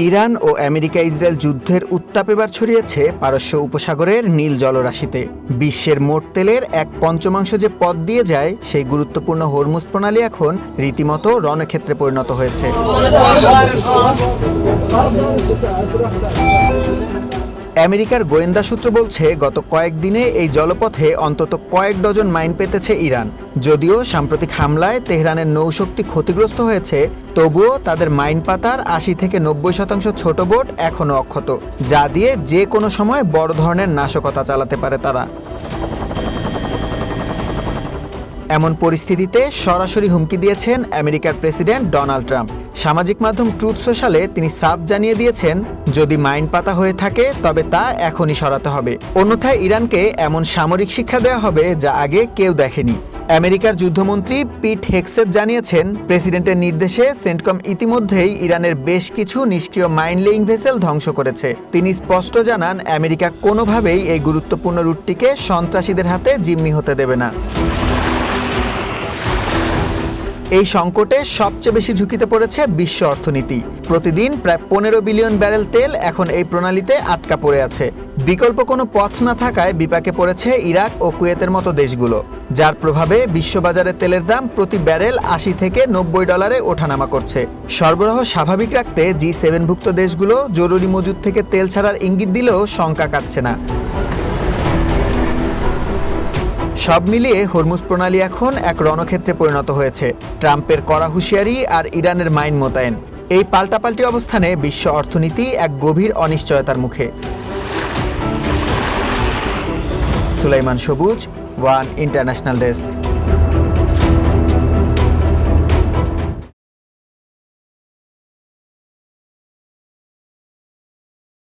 Iran ও America Israel যুদ্ধের উত্তাপ এবার ছড়িয়েছে পারস্য উপসাগরের নীল জলরাশিতে। বিশ্বের মোট তেলের 1/5 যে পথ দিয়ে যায় সেই গুরুত্বপূর্ণ হরমুজ প্রণালী এখন রীতিমতো রণক্ষেত্রে পরিণত হয়েছে। আমেরিকার গোয়েন্দা সূত্র বলছে, গত কয়েকদিনে এই জলপথে অন্তত কয়েক ডজন মাইন পেতেছে ইরান। যদিও সাম্প্রতিক হামলায় তেহরানের নৌশক্তি ক্ষতিগ্রস্ত হয়েছে, তবুও তাদের মাইন পাতার 80 থেকে 90% ছোট বোট এখনও অক্ষত, যা দিয়ে যে কোনো সময় বড় ধরনের নাশকতা চালাতে পারে তারা। এমন পরিস্থিতিতে সরাসরি হুমকি দিয়েছেন আমেরিকার প্রেসিডেন্ট ডোনাল্ড ট্রাম্প। সামাজিক মাধ্যম ট্রুথ সোশ্যালে তিনি সাফ জানিয়ে দিয়েছেন, যদি মাইন পাতা হয়ে থাকে তবে তা এখনই সরাতে হবে, অন্যথায় ইরানকে এমন সামরিক শিক্ষা দেওয়া হবে যা আগে কেউ দেখেনি। আমেরিকার যুদ্ধমন্ত্রী পিট হেগসেথ জানিয়েছেন, প্রেসিডেন্টের নির্দেশে সেন্টকম ইতিমধ্যেই ইরানের বেশ কিছু নিষ্ক্রিয় মাইন লেইং ভেসেল ধ্বংস করেছে। তিনি স্পষ্ট জানান, আমেরিকা কোনোভাবেই এই গুরুত্বপূর্ণ রুটটিকে সন্ত্রাসীদের হাতে জিম্মি হতে দেবে না। এই সংকটে সবচেয়ে বেশি ঝুঁকিতে পড়েছে বিশ্ব অর্থনীতি। প্রতিদিন প্রায় 15 বিলিয়ন ব্যারেল তেল এখন এই প্রণালীতে আটকা পড়ে আছে। বিকল্প কোনো পথ না থাকায় বিপাকে পড়েছে ইরাক ও কুয়েতের মতো দেশগুলো, যার প্রভাবে বিশ্ববাজারে তেলের দাম প্রতি ব্যারেল 80 থেকে $90 ওঠানামা করছে। সরবরাহ স্বাভাবিক রাখতে G7ভুক্ত দেশগুলো জরুরি মজুদ থেকে তেল ছাড়ার ইঙ্গিত দিলেও শঙ্কা কাটছে না। সব মিলিয়ে হরমুজ প্রণালী এখন এক রণক্ষেত্রে পরিণত হয়েছে। ট্রাম্পের কড়া হুঁশিয়ারি আর ইরানের মাইন মোতায়েন, এই পাল্টাপাল্টি অবস্থানে বিশ্ব অর্থনীতি এক গভীর অনিশ্চয়তার মুখে। সুলাইমান সবুজ, ওয়ান ইন্টারন্যাশনাল ডেস্ক।